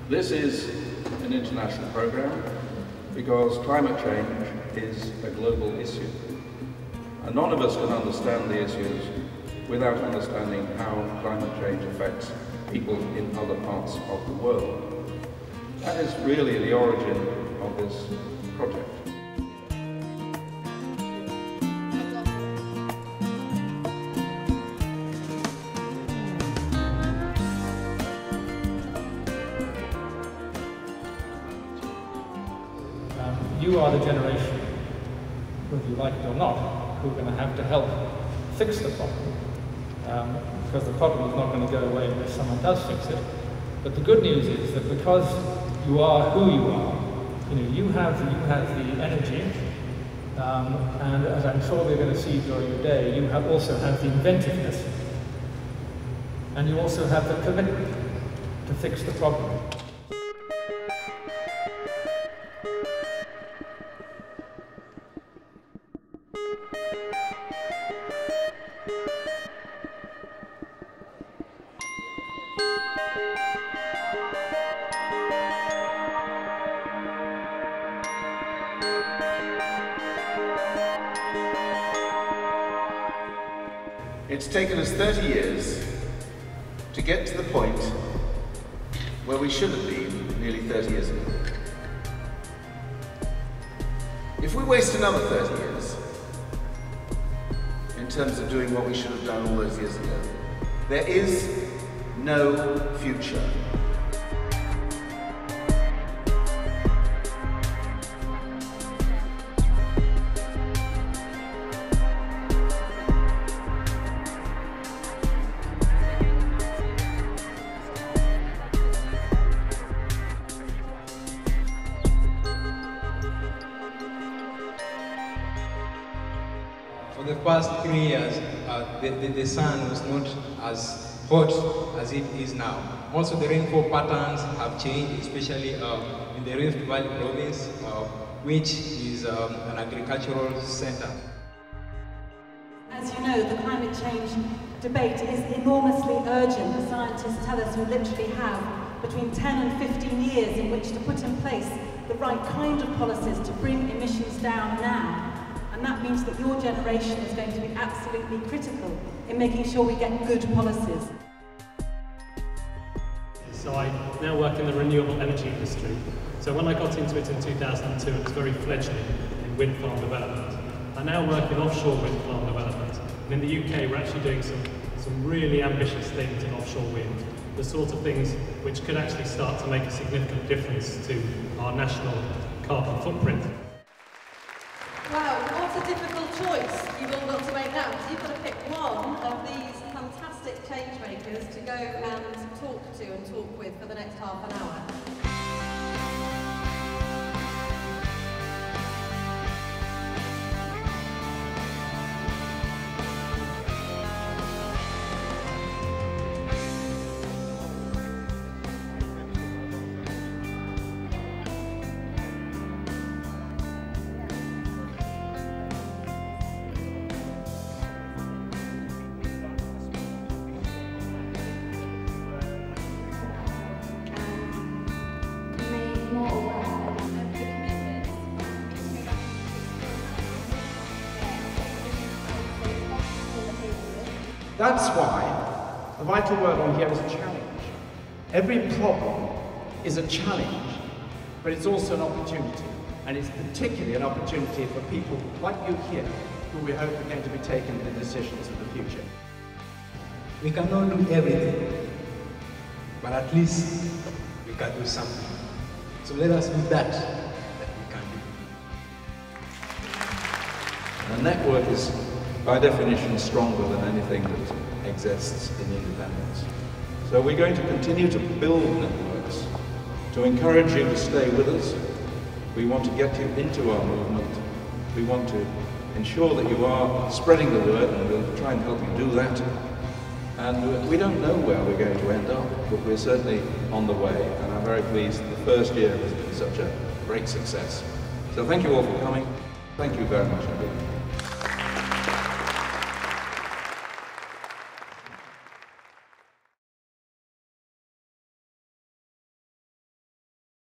This is an international program because climate change is a global issue. And none of us can understand the issues without understanding how climate change affects people in other parts of the world. That is really the origin of this project. You are the generation, whether you like it or not, who are going to have to help fix the problem. Because the problem is not going to go away unless someone does fix it. But the good news is that because you are who you are, you have the energy, and as I'm sure we're going to see during the day, you also have the inventiveness, and you also have the commitment to fix the problem. It's taken us 30 years to get to the point where we should have been nearly 30 years ago. If we waste another 30 years in terms of doing what we should have done all those years ago, there is no future. For the past 3 years, the sun was not as hot as it is now. Also, the rainfall patterns have changed, especially in the Rift Valley province, which is an agricultural center. As you know, the climate change debate is enormously urgent. The scientists tell us we literally have between 10 and 15 years in which to put in place the right kind of policies to bring emissions down now. And that means that your generation is going to be absolutely critical in making sure we get good policies. So I now work in the renewable energy industry. So when I got into it in 2002, it was very fledgling in wind farm development. I now work in offshore wind farm development. And in the UK, we're actually doing some really ambitious things in offshore wind. The sort of things which could actually start to make a significant difference to our national carbon footprint. Wow, what a difficult choice you've all got to make now, because you've got to pick one of these fantastic change makers to go and talk to and talk with for the next half an hour. That's why the vital word on here is challenge. Every problem is a challenge, but it's also an opportunity. And it's particularly an opportunity for people like you here, who we hope are going to be taking the decisions of the future. We cannot do everything, but at least we can do something. So let us do that we can do. A network is, by definition, stronger than anything that exists in independence. So we're going to continue to build networks to encourage you to stay with us. We want to get you into our movement. We want to ensure that you are spreading the word, and we'll try and help you do that. And we don't know where we're going to end up, but we're certainly on the way, and I'm very pleased that the first year has been such a great success. So thank you all for coming. Thank you very much indeed.